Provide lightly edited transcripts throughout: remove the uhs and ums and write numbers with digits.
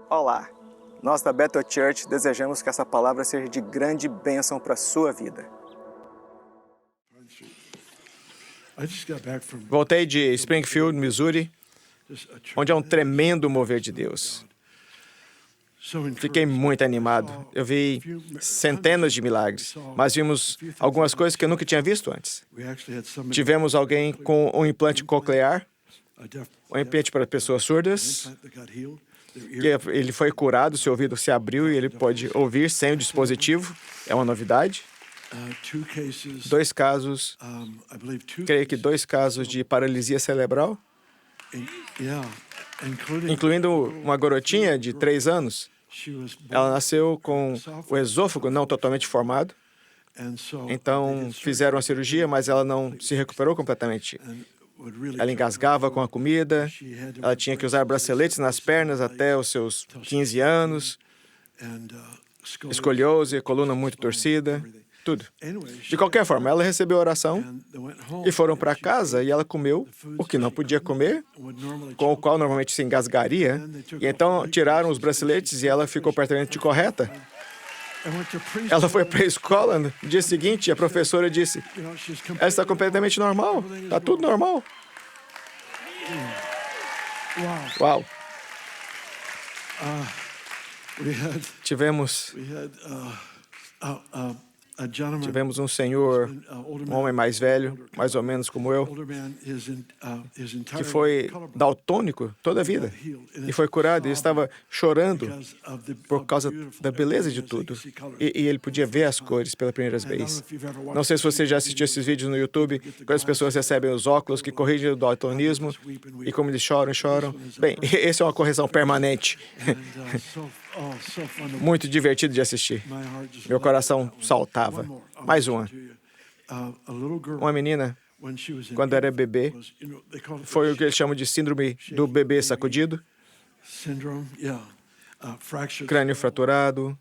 Olá! Nós da Bethel Church desejamos que essa palavra seja de grande bênção para a sua vida. Voltei de Springfield, Missouri, onde há um tremendo mover de Deus. Fiquei muito animado. Eu vi centenas de milagres, mas vimos algumas coisas que eu nunca tinha visto antes. Tivemos alguém com um implante coclear, um implante para pessoas surdas, que ele foi curado, seu ouvido se abriu e ele pode ouvir sem o dispositivo. É uma novidade. 2 casos, creio que 2 casos de paralisia cerebral, incluindo uma garotinha de 3 anos. Ela nasceu com o esôfago não totalmente formado, então fizeram a cirurgia, mas ela não se recuperou completamente. Ela engasgava com a comida, ela tinha que usar braceletes nas pernas até os seus 15 anos, escoliose, coluna muito torcida, tudo. De qualquer forma, ela recebeu a oração e foram para casa e ela comeu o que não podia comer, com o qual normalmente se engasgaria, e então tiraram os braceletes e ela ficou perfeitamente correta. Ela foi para a escola no dia seguinte e a professora disse: ela está completamente normal, está tudo normal. Uau! Tivemos um senhor, um homem mais velho, mais ou menos como eu, que foi daltônico toda a vida e foi curado e estava chorando por causa da beleza de tudo. E ele podia ver as cores pela primeira vez. Não sei se você já assistiu esses vídeos no YouTube, quando as pessoas recebem os óculos que corrigem o daltonismo e como eles choram. Bem, essa é uma correção permanente. Muito divertido de assistir. Meu coração saltava. Mais uma. Uma menina, quando era bebê, foi o que eles chamam de síndrome do bebê sacudido. Crânio fraturado.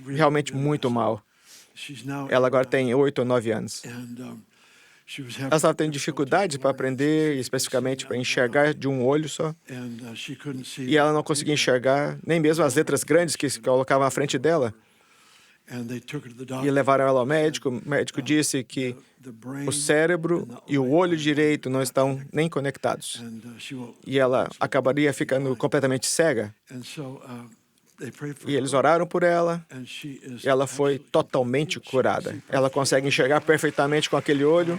Realmente muito mal. Ela agora tem 8 ou 9 anos. Ela estava tendo dificuldades para aprender, especificamente para enxergar de um olho só. E ela não conseguia enxergar nem mesmo as letras grandes que se colocavam à frente dela. E levaram ela ao médico. O médico disse que o cérebro e o olho direito não estão nem conectados. E ela acabaria ficando completamente cega. E eles oraram por ela, e ela foi totalmente curada. Ela consegue enxergar perfeitamente com aquele olho.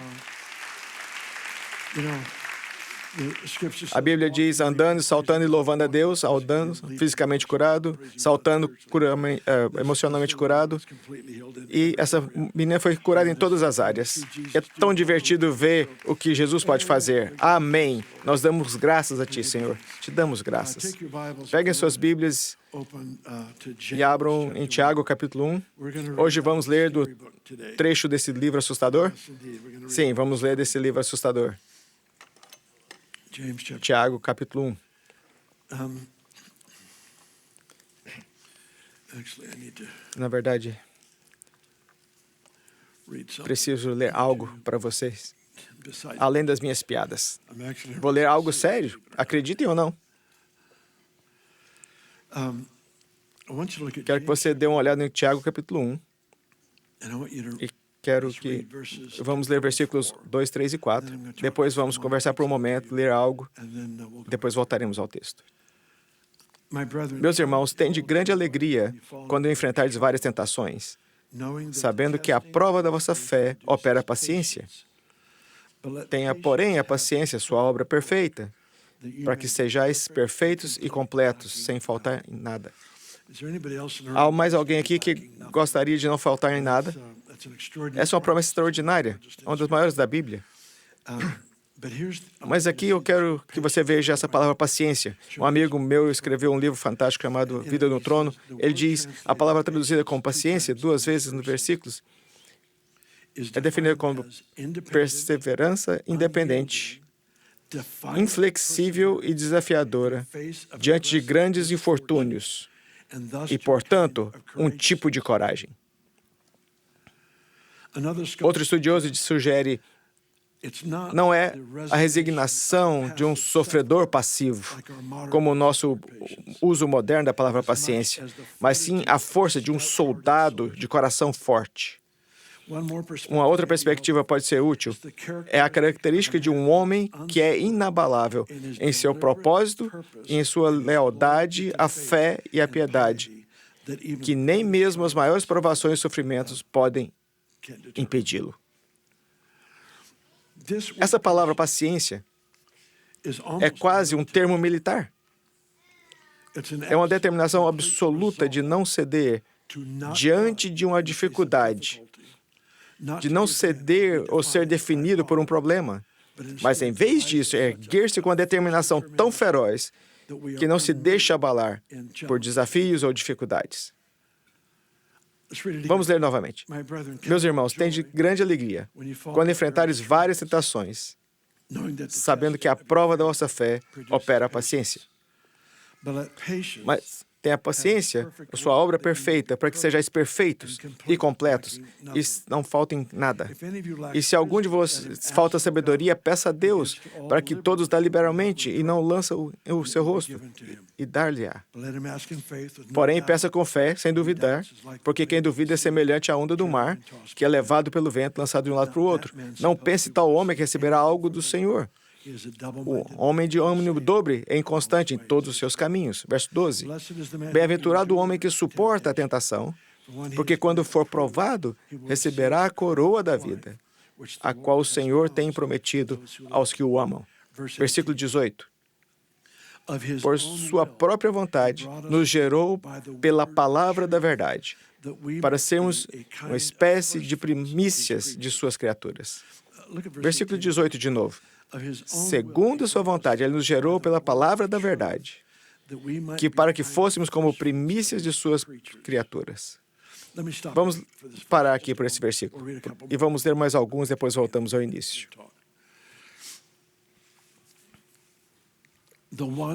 A Bíblia diz, andando, saltando e louvando a Deus, andando, fisicamente curado, saltando, emocionalmente curado. E essa menina foi curada em todas as áreas. É tão divertido ver o que Jesus pode fazer. Amém. Nós damos graças a Ti, Senhor. Te damos graças. Peguem suas Bíblias e abram em Tiago, capítulo 1. Hoje vamos ler do trecho desse livro assustador. Sim, vamos ler desse livro assustador. Tiago, capítulo 1. Na verdade, preciso ler algo para vocês, além das minhas piadas. Vou ler algo sério, acreditem ou não. Quero que você dê uma olhada em Tiago, capítulo 1. E quero que vamos ler versículos 2, 3 e 4. Depois vamos conversar por um momento, ler algo. Depois voltaremos ao texto. Meus irmãos, tende grande alegria quando enfrentardes várias tentações, sabendo que a prova da vossa fé opera a paciência. Tenha, porém, a paciência sua obra perfeita, para que sejais perfeitos e completos, sem faltar em nada. Há mais alguém aqui que gostaria de não faltar em nada? Essa é uma promessa extraordinária, uma das maiores da Bíblia. Mas aqui eu quero que você veja essa palavra paciência. Um amigo meu escreveu um livro fantástico chamado Vida no Trono. Ele diz, a palavra traduzida como paciência, 2 vezes nos versículos, é definida como perseverança independente, inflexível e desafiadora diante de grandes infortúnios e, portanto, um tipo de coragem. Outro estudioso sugere não é a resignação de um sofredor passivo, como o nosso uso moderno da palavra paciência, mas sim a força de um soldado de coração forte. Uma outra perspectiva pode ser útil. É a característica de um homem que é inabalável em seu propósito e em sua lealdade à fé e à piedade, que nem mesmo as maiores provações e sofrimentos podem impedi-lo. Essa palavra paciência é quase um termo militar. É uma determinação absoluta de não ceder diante de uma dificuldade, de não ceder ou ser definido por um problema, mas em vez disso, erguer-se com uma determinação tão feroz que não se deixa abalar por desafios ou dificuldades. Vamos ler novamente. Meus irmãos, tende grande alegria quando enfrentares várias tentações, sabendo que a prova da vossa fé opera a paciência. Mas tenha paciência, a sua obra perfeita, para que sejais perfeitos e completos, e não faltem nada. E se algum de vocês falta sabedoria, peça a Deus, para que todos dá liberalmente, e não lança o seu rosto, e dar-lhe-á. Porém, peça com fé, sem duvidar, porque quem duvida é semelhante à onda do mar, que é levado pelo vento, lançado de um lado para o outro. Não pense tal homem que receberá algo do Senhor. O homem de ânimo dobre é inconstante em todos os seus caminhos. Verso 12. Bem-aventurado o homem que suporta a tentação, porque quando for provado, receberá a coroa da vida, a qual o Senhor tem prometido aos que o amam. Versículo 18. Por sua própria vontade, nos gerou pela palavra da verdade, para sermos uma espécie de primícias de suas criaturas. Versículo 18 de novo. Segundo a sua vontade, Ele nos gerou pela palavra da verdade, que para que fôssemos como primícias de suas criaturas. Vamos parar aqui por esse versículo e vamos ler mais alguns, depois voltamos ao início.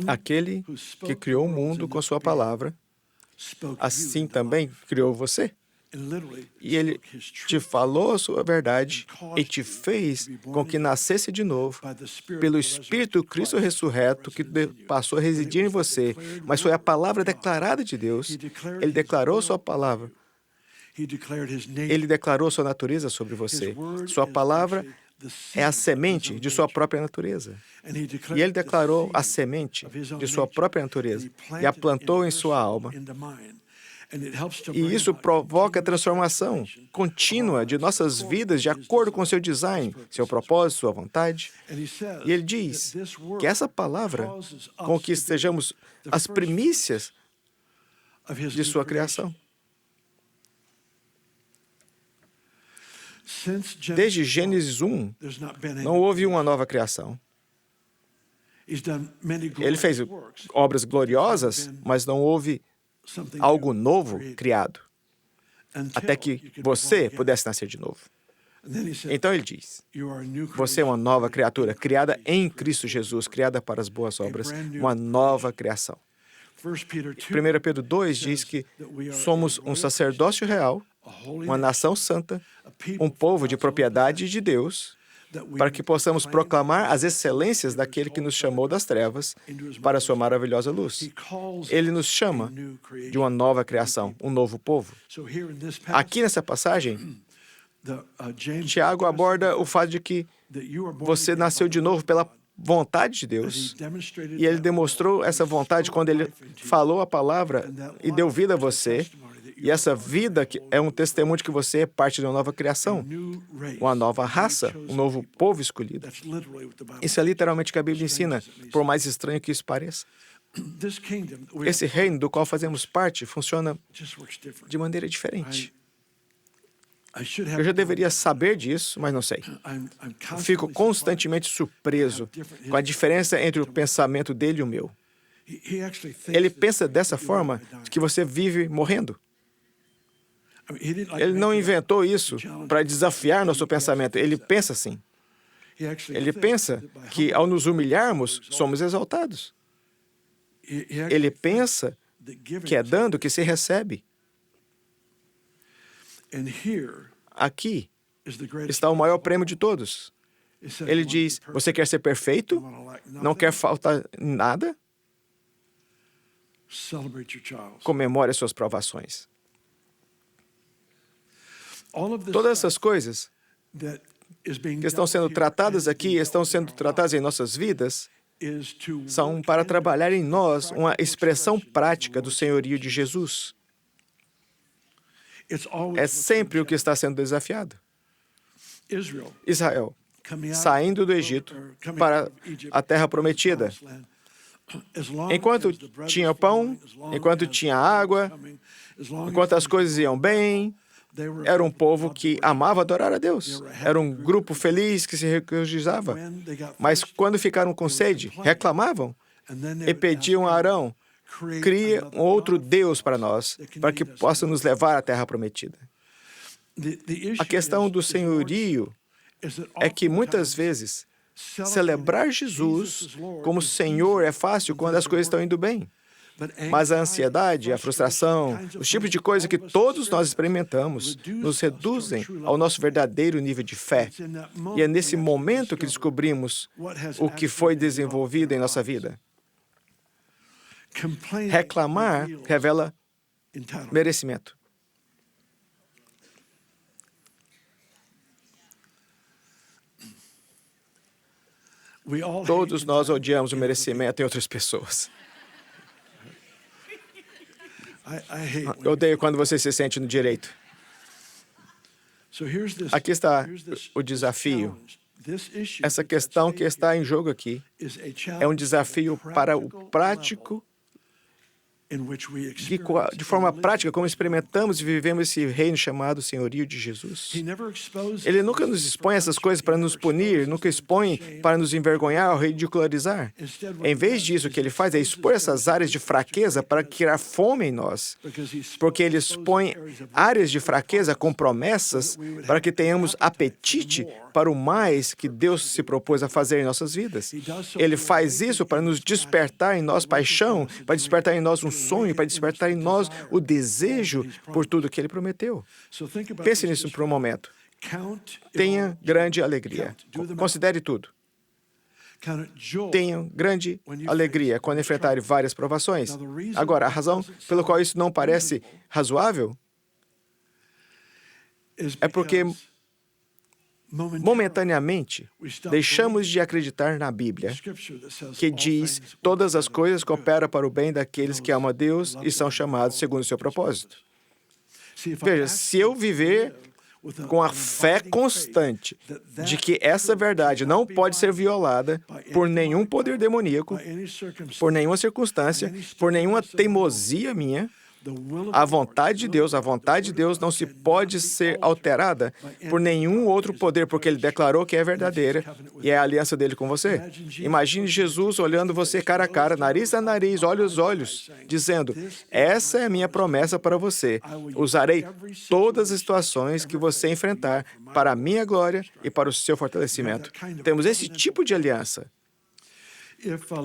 Aquele que criou o mundo com sua palavra, assim também criou você. E Ele te falou a sua verdade e te fez com que nascesse de novo pelo Espírito Cristo ressurreto que passou a residir em você, mas foi a palavra declarada de Deus. Ele declarou sua palavra. Ele declarou sua natureza sobre você. Sua palavra é a semente de sua própria natureza. E Ele declarou a semente de sua própria natureza e a plantou em sua alma. E isso provoca a transformação contínua de nossas vidas de acordo com seu design, seu propósito, sua vontade. E Ele diz que essa palavra, com que sejamos as primícias de sua criação. Desde Gênesis 1, não houve uma nova criação. Ele fez obras gloriosas, mas não houve algo novo criado, até que você pudesse nascer de novo. Então Ele diz, você é uma nova criatura, criada em Cristo Jesus, criada para as boas obras, uma nova criação. 1 Pedro 2 diz que somos um sacerdócio real, uma nação santa, um povo de propriedade de Deus, para que possamos proclamar as excelências daquele que nos chamou das trevas para a sua maravilhosa luz. Ele nos chama de uma nova criação, um novo povo. Aqui nessa passagem, Tiago aborda o fato de que você nasceu de novo pela vontade de Deus, e Ele demonstrou essa vontade quando Ele falou a palavra e deu vida a você. E essa vida é um testemunho de que você é parte de uma nova criação, uma nova raça, um novo povo escolhido. Isso é literalmente o que a Bíblia ensina, por mais estranho que isso pareça. Esse reino do qual fazemos parte funciona de maneira diferente. Eu já deveria saber disso, mas não sei. Fico constantemente surpreso com a diferença entre o pensamento dele e o meu. Ele pensa dessa forma de que você vive morrendo. Ele não inventou isso para desafiar nosso pensamento. Ele pensa assim. Ele pensa que, ao nos humilharmos, somos exaltados. Ele pensa que é dando que se recebe. Aqui está o maior prêmio de todos. Ele diz, você quer ser perfeito? Não quer faltar nada? Comemore as suas provações. Todas essas coisas que estão sendo tratadas aqui, estão sendo tratadas em nossas vidas, são para trabalhar em nós uma expressão prática do senhorio de Jesus. É sempre o que está sendo desafiado. Israel, saindo do Egito para a terra prometida. Enquanto tinha pão, enquanto tinha água, enquanto as coisas iam bem, era um povo que amava adorar a Deus. Era um grupo feliz que se regozijava. Mas quando ficaram com sede, reclamavam e pediam a Arão, cria um outro Deus para nós, para que possa nos levar à terra prometida. A questão do senhorio é que muitas vezes celebrar Jesus como Senhor é fácil quando as coisas estão indo bem. Mas a ansiedade, a frustração, os tipos de coisa que todos nós experimentamos, nos reduzem ao nosso verdadeiro nível de fé. E é nesse momento que descobrimos o que foi desenvolvido em nossa vida. Reclamar revela merecimento. Todos nós odiamos o merecimento em outras pessoas. Eu odeio quando você se sente no direito. Aqui está o desafio. Essa questão que está em jogo aqui é um desafio para o prático, de forma prática, como experimentamos e vivemos esse reino chamado Senhorio de Jesus. Ele nunca nos expõe essas coisas para nos punir, nunca expõe para nos envergonhar ou ridicularizar. Em vez disso, o que ele faz é expor essas áreas de fraqueza para criar fome em nós. Porque ele expõe áreas de fraqueza com promessas para que tenhamos apetite para o mais que Deus se propôs a fazer em nossas vidas. Ele faz isso para nos despertar em nós paixão, para despertar em nós um sonho, para despertar em nós o desejo por tudo que Ele prometeu. Pense nisso por um momento. Tenha grande alegria. Considere tudo. Tenham grande alegria quando enfrentarem várias provações. Agora, a razão pela qual isso não parece razoável é porque momentaneamente, deixamos de acreditar na Bíblia, que diz todas as coisas cooperam para o bem daqueles que amam a Deus e são chamados segundo o seu propósito. Veja, se eu viver com a fé constante de que essa verdade não pode ser violada por nenhum poder demoníaco, por nenhuma circunstância, por nenhuma teimosia minha, a vontade de Deus não se pode ser alterada por nenhum outro poder, porque Ele declarou que é verdadeira e é a aliança dele com você. Imagine Jesus olhando você cara a cara, nariz a nariz, olhos a olhos, dizendo, essa é a minha promessa para você. Usarei todas as situações que você enfrentar para a minha glória e para o seu fortalecimento. Temos esse tipo de aliança.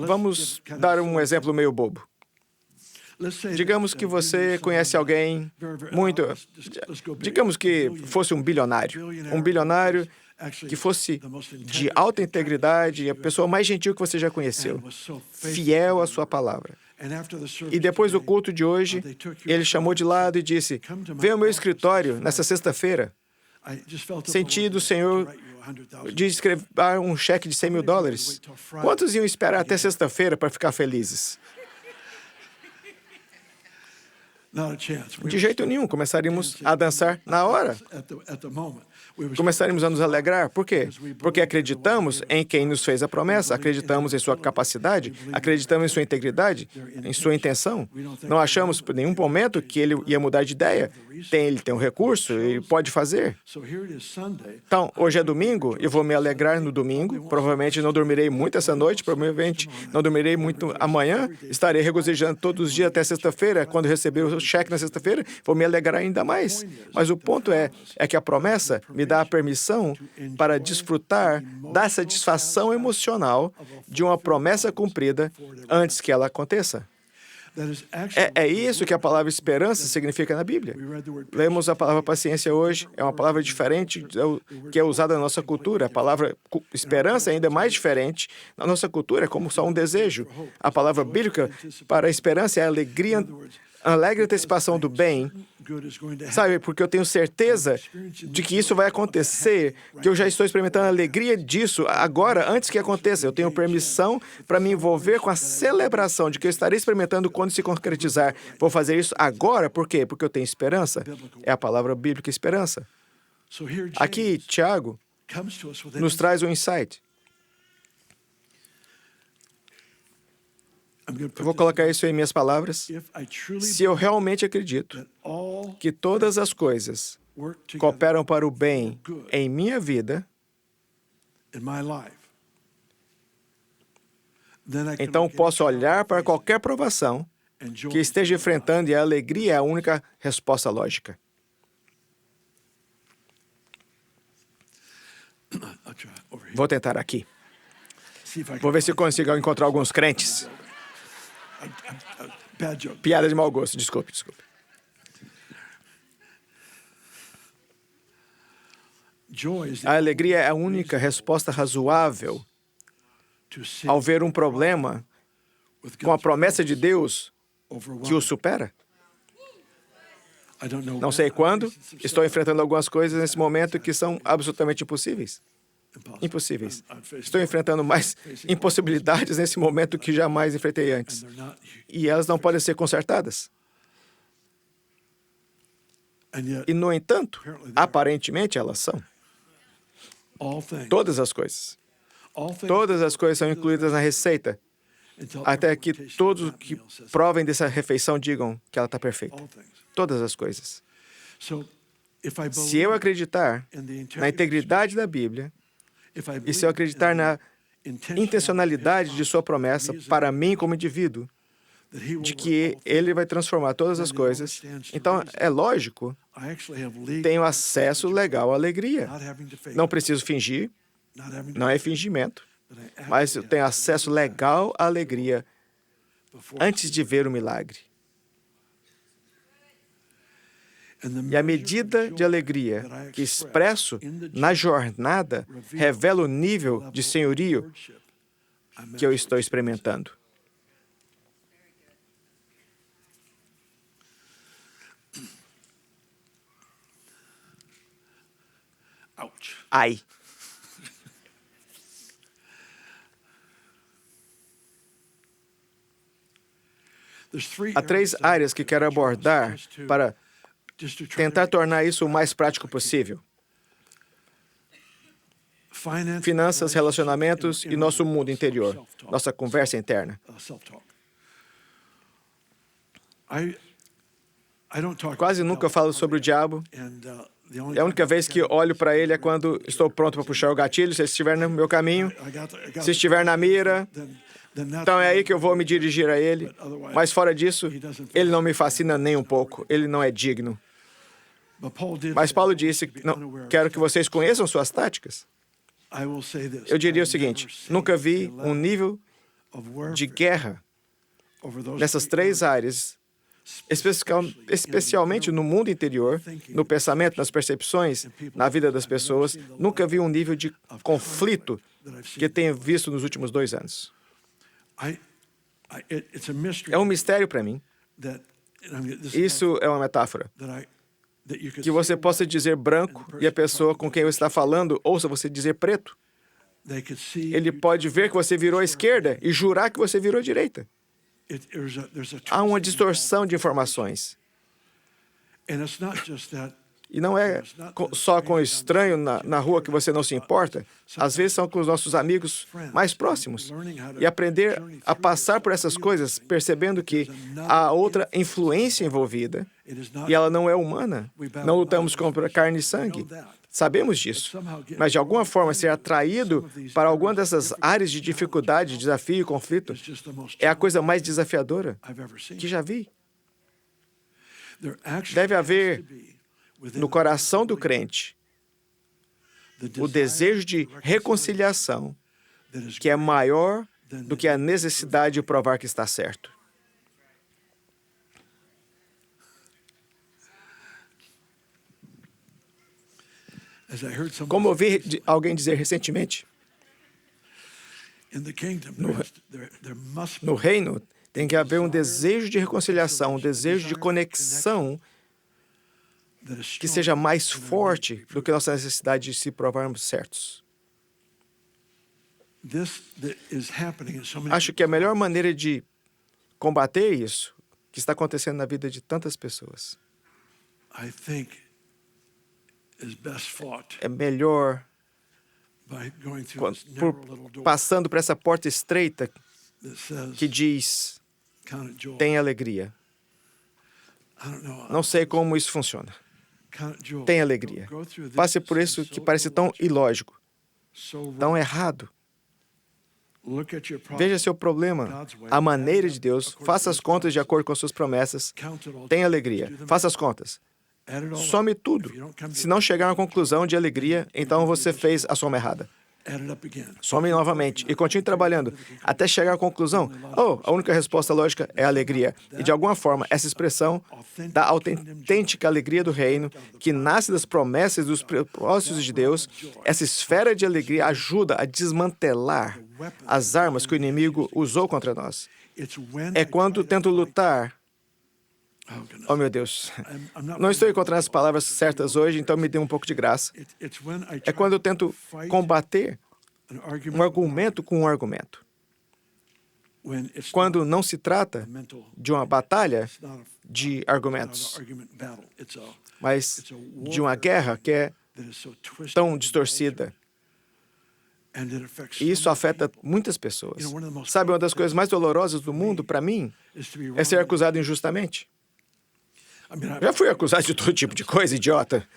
Vamos dar um exemplo meio bobo. Digamos que você conhece alguém muito... Digamos que fosse um bilionário que fosse de alta integridade, a pessoa mais gentil que você já conheceu, fiel à sua palavra. E depois do culto de hoje, ele chamou de lado e disse, vem ao meu escritório nessa sexta-feira. Senti do Senhor de escrever um cheque de $100.000. Quantos iam esperar até sexta-feira para ficar felizes? De jeito nenhum, começaríamos a dançar na hora. Começaríamos a nos alegrar. Por quê? Porque acreditamos em quem nos fez a promessa, acreditamos em sua capacidade, acreditamos em sua integridade, em sua intenção. Não achamos por nenhum momento que ele ia mudar de ideia. Ele tem um recurso, ele pode fazer. Então, hoje é domingo, eu vou me alegrar no domingo, provavelmente não dormirei muito essa noite, provavelmente não dormirei muito amanhã, estarei regozijando todos os dias até sexta-feira, quando receber o cheque na sexta-feira, vou me alegrar ainda mais. Mas o ponto é que a promessa me dá a permissão para desfrutar da satisfação emocional de uma promessa cumprida antes que ela aconteça. É isso que a palavra esperança significa na Bíblia. Lemos a palavra paciência hoje, é uma palavra diferente que é usada na nossa cultura. A palavra esperança é ainda mais diferente na nossa cultura, é como só um desejo. A palavra bíblica para a esperança é alegria, alegre antecipação do bem, sabe? Porque eu tenho certeza de que isso vai acontecer, que eu já estou experimentando a alegria disso agora, antes que aconteça. Eu tenho permissão para me envolver com a celebração de que eu estarei experimentando quando se concretizar. Vou fazer isso agora, por quê? Porque eu tenho esperança. É a palavra bíblica esperança. Aqui, Tiago nos traz um insight. Eu vou colocar isso em minhas palavras. Se eu realmente acredito que todas as coisas cooperam para o bem em minha vida, então posso olhar para qualquer provação que esteja enfrentando e a alegria é a única resposta lógica. Vou tentar aqui. Vou ver se eu consigo encontrar alguns crentes. Piada de mau gosto, desculpe. A alegria é a única resposta razoável ao ver um problema com a promessa de Deus que o supera. Não sei quando, estou enfrentando algumas coisas nesse momento que são absolutamente impossíveis. Estou enfrentando mais impossibilidades nesse momento que jamais enfrentei antes. E elas não podem ser consertadas. E, no entanto, aparentemente elas são. Todas as coisas. Todas as coisas são incluídas na receita, até que todos que provem dessa refeição digam que ela está perfeita. Todas as coisas. Se eu acreditar na integridade da Bíblia, e se eu acreditar na intencionalidade de sua promessa para mim como indivíduo, de que Ele vai transformar todas as coisas, então é lógico, tenho acesso legal à alegria. Não preciso fingir, não é fingimento, mas eu tenho acesso legal à alegria antes de ver o milagre. E a medida de alegria que expresso na jornada revela o nível de senhorio que eu estou experimentando. Ai. Há 3 áreas que quero abordar para tentar tornar isso o mais prático possível. Finanças, relacionamentos e nosso mundo interior, nossa conversa interna. Quase nunca falo sobre o diabo. E a única vez que olho para ele é quando estou pronto para puxar o gatilho, se ele estiver no meu caminho. Se estiver na mira, então é aí que eu vou me dirigir a ele. Mas fora disso, ele não me fascina nem um pouco. Ele não é digno. Mas Paulo disse, não, quero que vocês conheçam suas táticas. Eu diria o seguinte, nunca vi um nível de guerra nessas 3 áreas, especialmente no mundo interior, no pensamento, nas percepções, na vida das pessoas. Nunca vi um nível de conflito que tenho visto nos últimos 2 anos. É um mistério para mim. Isso é uma metáfora. Que você possa dizer branco e a pessoa com quem você está falando ouça você dizer preto. Ele pode ver que você virou à esquerda e jurar que você virou à direita. Há uma distorção de informações. E não é só com o estranho na rua que você não se importa. Às vezes são com os nossos amigos mais próximos. E aprender a passar por essas coisas, percebendo que há outra influência envolvida, e ela não é humana. Não lutamos contra carne e sangue. Sabemos disso. Mas, de alguma forma, ser atraído para alguma dessas áreas de dificuldade, desafio e conflito é a coisa mais desafiadora que já vi. Deve haver no coração do crente o desejo de reconciliação que é maior do que a necessidade de provar que está certo. Como ouvi alguém dizer recentemente, no reino tem que haver um desejo de reconciliação, um desejo de conexão que seja mais forte do que nossa necessidade de se provarmos certos. Acho que a melhor maneira de combater isso, que está acontecendo na vida de tantas pessoas, é melhor passando por essa porta estreita que diz, tem alegria. Não sei como isso funciona. Tem alegria. Passe por isso que parece tão ilógico, tão errado. Veja seu problema, a maneira de Deus, faça as contas de acordo com as suas promessas, tenha alegria, faça as contas. Some tudo. Se não chegar a uma conclusão de alegria, então você fez a soma errada. Some novamente e continue trabalhando até chegar à conclusão, a única resposta lógica é alegria. E de alguma forma, essa expressão da autêntica alegria do reino, que nasce das promessas e dos propósitos de Deus, essa esfera de alegria ajuda a desmantelar as armas que o inimigo usou contra nós. É quando tento lutar. Oh, meu Deus. Não estou encontrando as palavras certas hoje, então me dê um pouco de graça. É quando eu tento combater um argumento com um argumento. Quando não se trata de uma batalha de argumentos, mas de uma guerra que é tão distorcida. E isso afeta muitas pessoas. Sabe, uma das coisas mais dolorosas do mundo, para mim, é ser acusado injustamente. Já fui acusado de todo tipo de coisa, idiota.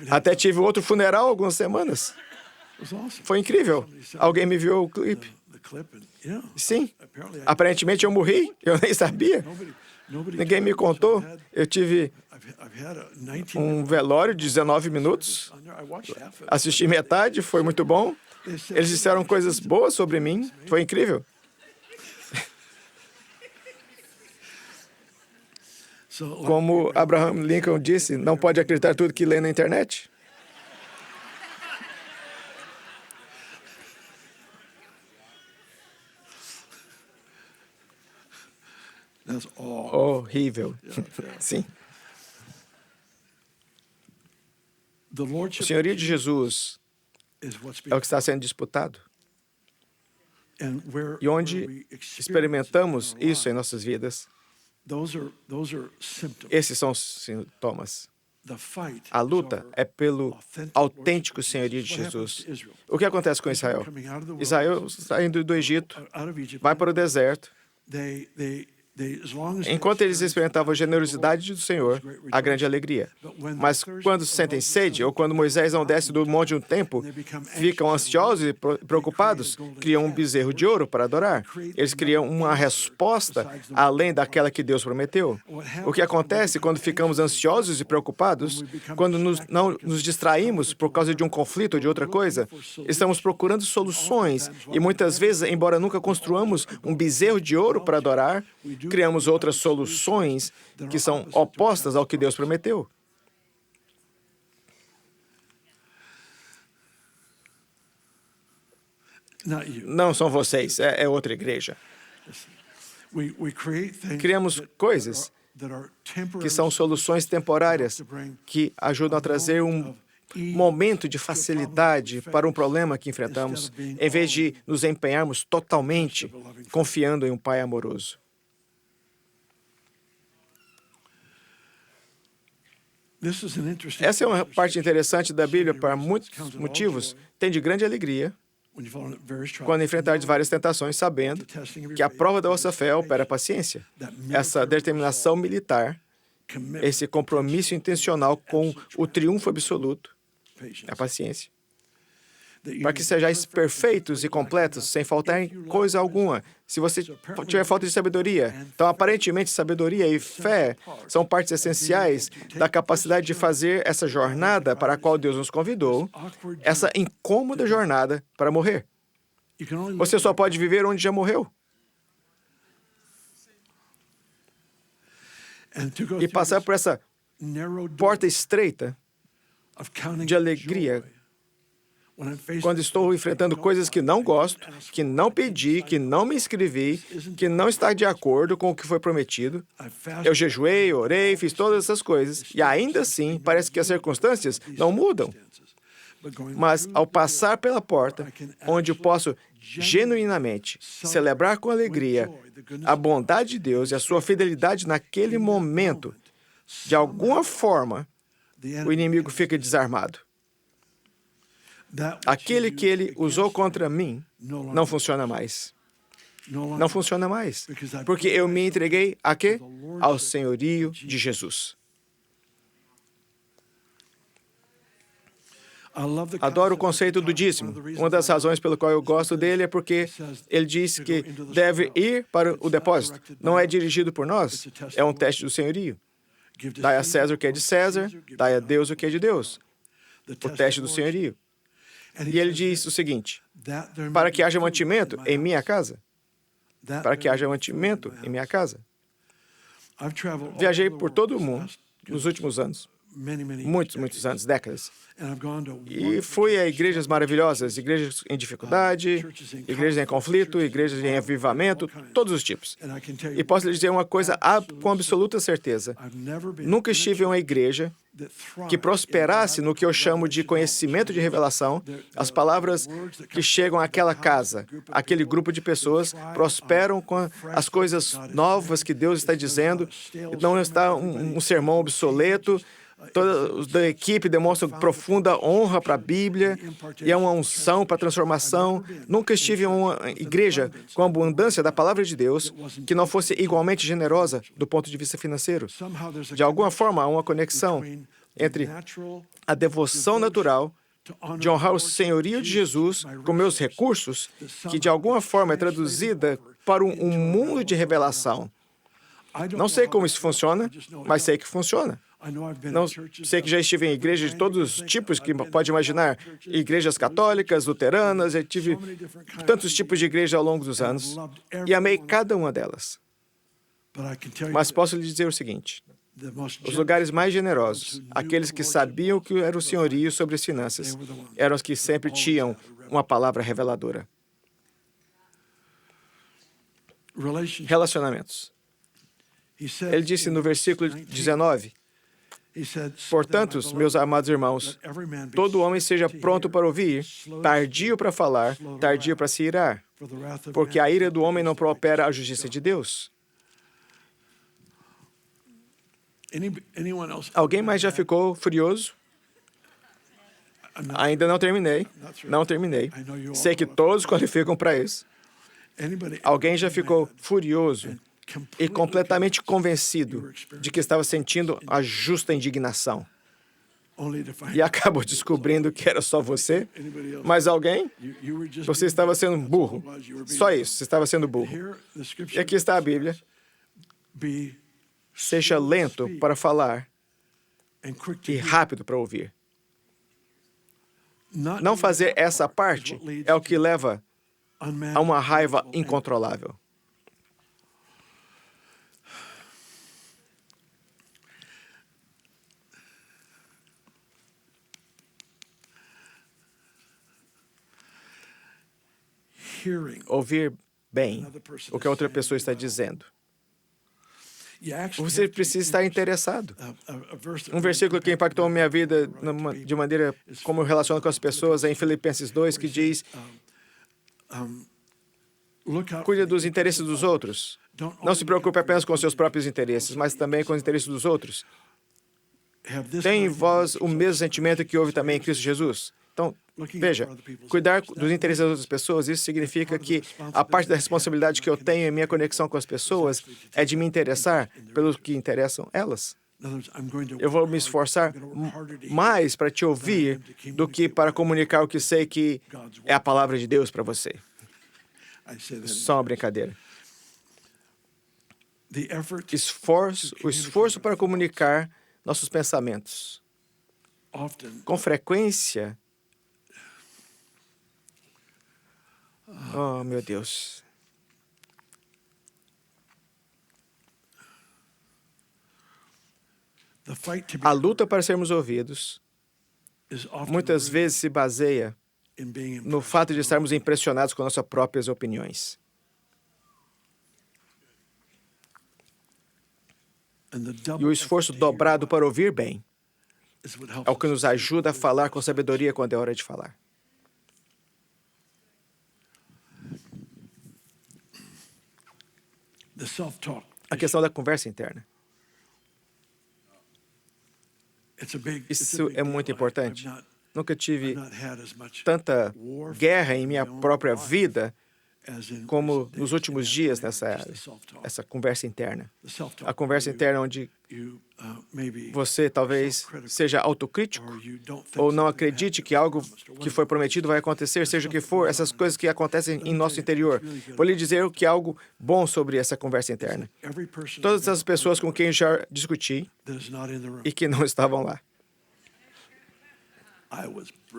Até tive outro funeral há algumas semanas. Foi incrível. Alguém me viu o clipe. Sim. Aparentemente eu morri. Eu nem sabia. Ninguém me contou. Eu tive um velório de 19 minutos. Assisti metade, foi muito bom. Eles disseram coisas boas sobre mim. Foi incrível. Como Abraham Lincoln disse, não pode acreditar tudo que lê na internet. Horrível. Sim. O senhorio de Jesus é o que está sendo disputado. E onde experimentamos isso em nossas vidas, esses são os sintomas. A luta é pelo autêntico senhorio de Jesus. O que acontece com Israel? Israel, saindo do Egito, vai para o deserto. Enquanto eles experimentavam a generosidade do Senhor, a grande alegria. Mas quando sentem sede, ou quando Moisés não desce do monte um tempo, ficam ansiosos e preocupados, criam um bezerro de ouro para adorar. Eles criam uma resposta além daquela que Deus prometeu. O que acontece quando ficamos ansiosos e preocupados, quando não nos distraímos por causa de um conflito ou de outra coisa, estamos procurando soluções e muitas vezes, embora nunca construamos um bezerro de ouro para adorar, criamos outras soluções que são opostas ao que Deus prometeu. Não são vocês, é outra igreja. Criamos coisas que são soluções temporárias que ajudam a trazer um momento de facilidade para um problema que enfrentamos, em vez de nos empenharmos totalmente confiando em um Pai amoroso. Essa é uma parte interessante da Bíblia para muitos motivos. Tem de grande alegria quando enfrentar várias tentações, sabendo que a prova da vossa fé opera a paciência. Essa determinação militar, esse compromisso intencional com o triunfo absoluto, a paciência. Para que sejais perfeitos e completos, sem faltar em coisa alguma. Se você tiver falta de sabedoria, então aparentemente sabedoria e fé são partes essenciais da capacidade de fazer essa jornada para a qual Deus nos convidou, essa incômoda jornada para morrer. Você só pode viver onde já morreu. E passar por essa porta estreita de alegria quando estou enfrentando coisas que não gosto, que não pedi, que não me inscrevi, que não está de acordo com o que foi prometido. Eu jejuei, orei, fiz todas essas coisas, e ainda assim parece que as circunstâncias não mudam. Mas ao passar pela porta, onde eu posso genuinamente celebrar com alegria a bondade de Deus e a sua fidelidade naquele momento, de alguma forma, o inimigo fica desarmado. Aquele que ele usou contra mim não funciona mais. Não funciona mais. Porque eu me entreguei a quê? Ao senhorio de Jesus. Adoro o conceito do dízimo. Uma das razões pelo qual eu gosto dele é porque ele diz que deve ir para o depósito. Não é dirigido por nós, é um teste do senhorio. Dai a César o que é de César, dai a Deus o que é de Deus. O teste do senhorio. E ele diz o seguinte: para que haja mantimento em minha casa. Para que haja mantimento em minha casa. Viajei por todo o mundo nos últimos anos. Muitos anos, décadas. E fui a igrejas maravilhosas, igrejas em dificuldade, igrejas em conflito, igrejas em avivamento, todos os tipos. E posso lhe dizer uma coisa com absoluta certeza. Nunca estive em uma igreja que prosperasse no que eu chamo de conhecimento de revelação. As palavras que chegam àquela casa, aquele grupo de pessoas, prosperam com as coisas novas que Deus está dizendo. Não está um sermão obsoleto. Toda a equipe demonstra profunda honra para a Bíblia e é uma unção para a transformação. Nunca estive em uma igreja com a abundância da palavra de Deus que não fosse igualmente generosa do ponto de vista financeiro. De alguma forma, há uma conexão entre a devoção natural de honrar o senhorio de Jesus com meus recursos, que de alguma forma é traduzida para um mundo de revelação. Não sei como isso funciona, mas sei que funciona. Não sei que já estive em igrejas de todos os tipos que pode imaginar. Igrejas católicas, luteranas, eu tive tantos tipos de igreja ao longo dos anos e amei cada uma delas. Mas posso lhe dizer o seguinte: os lugares mais generosos, aqueles que sabiam que era o senhorio sobre as finanças, eram os que sempre tinham uma palavra reveladora. Relacionamentos. Ele disse no versículo 19, portanto, meus amados irmãos, todo homem seja pronto para ouvir, tardio para falar, tardio para se irar, porque a ira do homem não proopera a justiça de Deus. Alguém mais já ficou furioso? Ainda não terminei. Não terminei. Sei que todos qualificam para isso. Alguém já ficou furioso e completamente convencido de que estava sentindo a justa indignação. E acabou descobrindo que era só você? Mas alguém? Você estava sendo burro. Só isso, você estava sendo burro. E aqui está a Bíblia. Seja lento para falar e rápido para ouvir. Não fazer essa parte é o que leva a uma raiva incontrolável. Ouvir bem o que a outra pessoa está dizendo. Você precisa estar interessado. Um versículo que impactou a minha vida de maneira como eu relaciono com as pessoas é em Filipenses 2, que diz: cuide dos interesses dos outros. Não se preocupe apenas com os seus próprios interesses, mas também com os interesses dos outros. Tem em vós o mesmo sentimento que houve também em Cristo Jesus. Então, veja, cuidar dos interesses das outras pessoas, isso significa que a parte da responsabilidade que eu tenho em minha conexão com as pessoas é de me interessar pelos que interessam elas. Eu vou me esforçar mais para te ouvir do que para comunicar o que sei que é a palavra de Deus para você. Só uma brincadeira. O esforço para comunicar nossos pensamentos. Com frequência. Oh, meu Deus. A luta para sermos ouvidos muitas vezes se baseia no fato de estarmos impressionados com nossas próprias opiniões. E o esforço dobrado para ouvir bem é o que nos ajuda a falar com sabedoria quando é hora de falar. A questão da conversa interna. Isso é muito importante. Nunca tive tanta guerra em minha própria vida como nos últimos dias essa conversa interna. A conversa interna onde você talvez seja autocrítico ou não acredite que algo que foi prometido vai acontecer, seja o que for, essas coisas que acontecem em nosso interior. Vou lhe dizer o que é algo bom sobre essa conversa interna. Todas as pessoas com quem já discuti e que não estavam lá.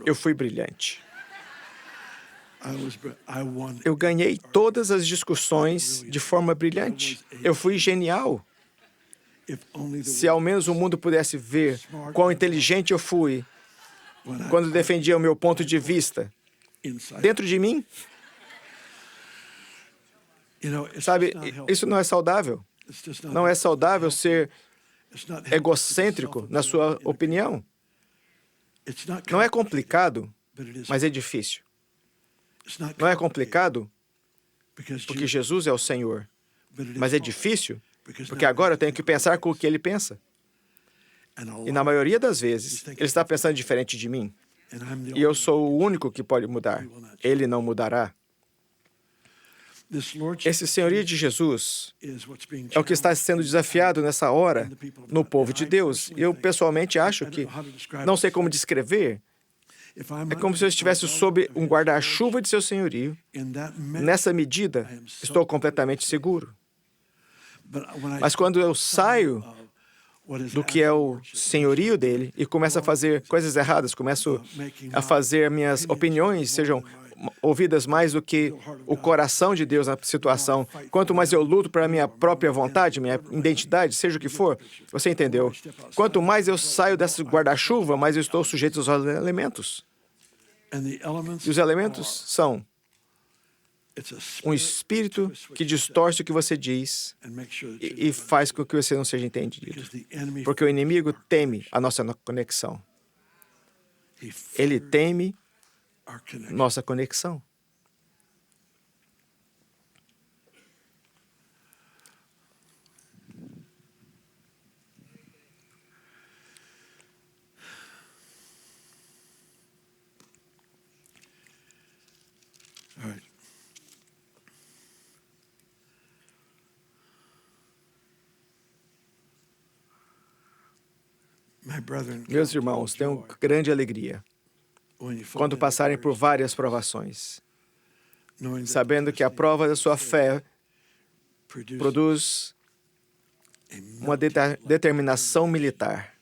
Eu fui brilhante. Eu ganhei todas as discussões de forma brilhante. Eu fui genial. Se ao menos o mundo pudesse ver quão inteligente eu fui quando defendia o meu ponto de vista dentro de mim. Sabe, isso não é saudável. Não é saudável ser egocêntrico na sua opinião. Não é complicado, mas é difícil. Não é complicado porque Jesus é o Senhor, mas é difícil porque agora eu tenho que pensar com o que Ele pensa. E na maioria das vezes, Ele está pensando diferente de mim. E eu sou o único que pode mudar. Ele não mudará. Esse senhorio de Jesus é o que está sendo desafiado nessa hora no povo de Deus. Eu, pessoalmente, acho que não sei como descrever. É como se eu estivesse sob um guarda-chuva de seu senhorio. Nessa medida, estou completamente seguro. Mas quando eu saio do que é o senhorio dele e começo a fazer coisas erradas, começo a fazer minhas opiniões sejam ouvidas mais do que o coração de Deus na situação, quanto mais eu luto para a minha própria vontade, minha identidade, seja o que for, você entendeu? Quanto mais eu saio desse guarda-chuva, mais eu estou sujeito aos elementos. E os elementos são um espírito que distorce o que você diz e faz com que você não seja entendido. Porque o inimigo teme a nossa conexão. Ele teme nossa conexão. Meus irmãos, tenham grande alegria quando passarem por várias provações, sabendo que a prova da sua fé produz uma determinação militar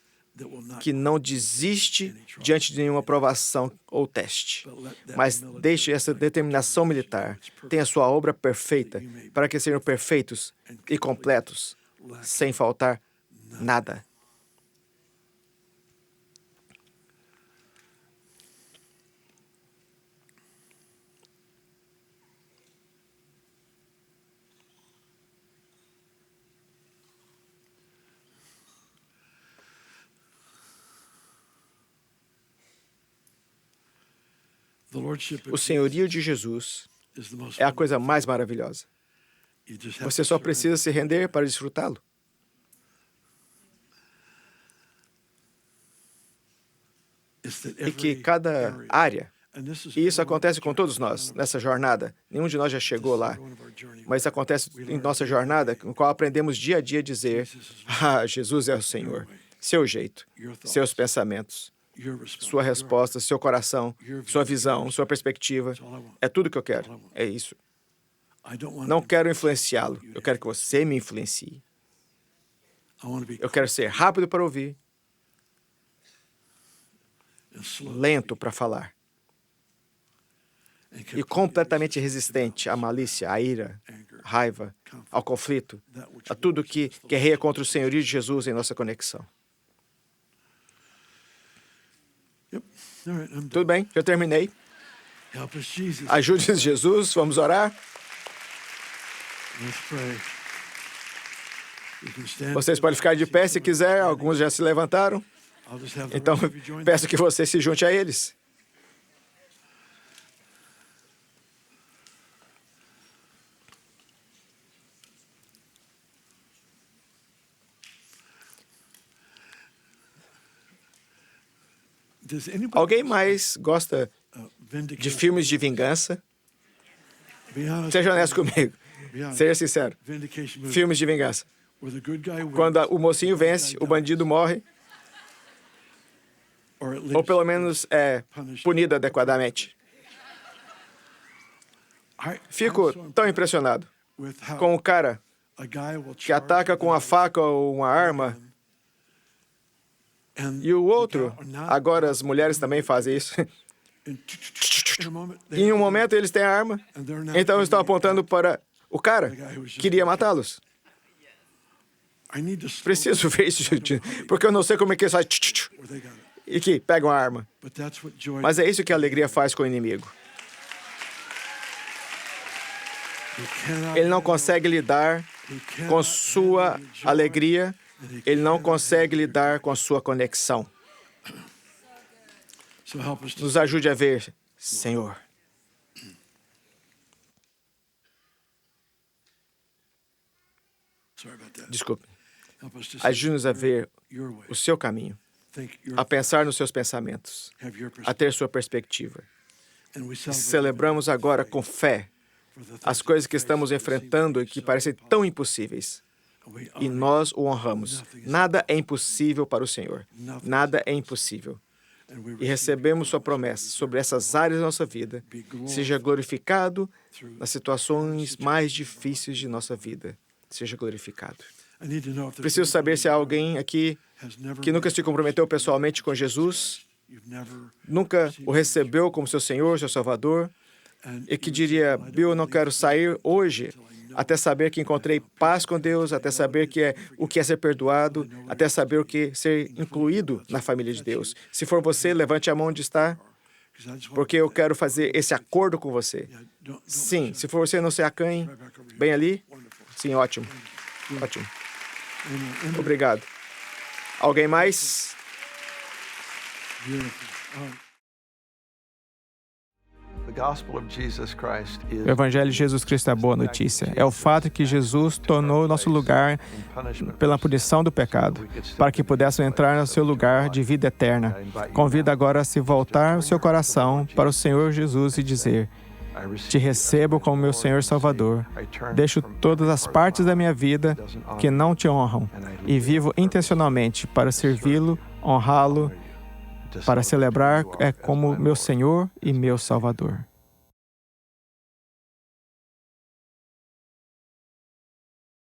que não desiste diante de nenhuma provação ou teste, mas deixe essa determinação militar, tenha sua obra perfeita, para que sejam perfeitos e completos, sem faltar nada. O senhorio de Jesus é a coisa mais maravilhosa. Você só precisa se render para desfrutá-lo. E que cada área, e isso acontece com todos nós, nessa jornada, nenhum de nós já chegou lá, mas isso acontece em nossa jornada, no qual aprendemos dia a dia a dizer, Jesus é o Senhor, seu jeito, seus pensamentos, sua resposta, seu coração, sua visão, sua perspectiva. É tudo que eu quero. É isso. Não quero influenciá-lo. Eu quero que você me influencie. Eu quero ser rápido para ouvir, lento para falar e completamente resistente à malícia, à ira, à raiva, ao conflito, a tudo que guerreia contra o senhorio de Jesus em nossa conexão. Tudo bem, já terminei. Ajude-nos, Jesus. Vamos orar. Vocês podem ficar de pé se quiser. Alguns já se levantaram. Então, peço que você se junte a eles. Alguém mais gosta de filmes de vingança? Seja honesto comigo. Seja sincero. Filmes de vingança. Quando o mocinho vence, o bandido morre. Ou pelo menos é punido adequadamente. Fico tão impressionado com o cara que ataca com a faca ou uma arma. E o outro, agora as mulheres também fazem isso. Em um momento eles têm a arma, então estão apontando para o cara que queria matá-los. Preciso ver isso, porque eu não sei como é que eles fazem e que pegam a arma. Mas é isso que a alegria faz com o inimigo. Ele não consegue lidar com sua alegria. Ele não consegue lidar com a sua conexão. Nos ajude a ver, Senhor. Desculpe. Ajude-nos a ver o seu caminho, a pensar nos seus pensamentos, a ter sua perspectiva. E celebramos agora com fé as coisas que estamos enfrentando e que parecem tão impossíveis. E nós o honramos. Nada é impossível para o Senhor. Nada é impossível. E recebemos sua promessa sobre essas áreas da nossa vida. Seja glorificado nas situações mais difíceis de nossa vida. Seja glorificado. Preciso saber se há alguém aqui que nunca se comprometeu pessoalmente com Jesus, nunca o recebeu como seu Senhor, seu Salvador, e que diria: Bill, eu não quero sair hoje até saber que encontrei paz com Deus, até saber o que é ser perdoado, até saber o que é ser incluído na família de Deus. Se for você, levante a mão onde está, porque eu quero fazer esse acordo com você. Sim, se for você, não se acanhe. Bem ali? Sim, ótimo. Ótimo. Obrigado. Alguém mais? O Evangelho de Jesus Cristo é a boa notícia. É o fato que Jesus tornou nosso lugar pela punição do pecado, para que pudéssemos entrar no seu lugar de vida eterna. Convido agora a se voltar o seu coração para o Senhor Jesus e dizer: Te recebo como meu Senhor Salvador. Deixo todas as partes da minha vida que não te honram e vivo intencionalmente para servi-lo, honrá-lo, para celebrar como meu Senhor e meu Salvador.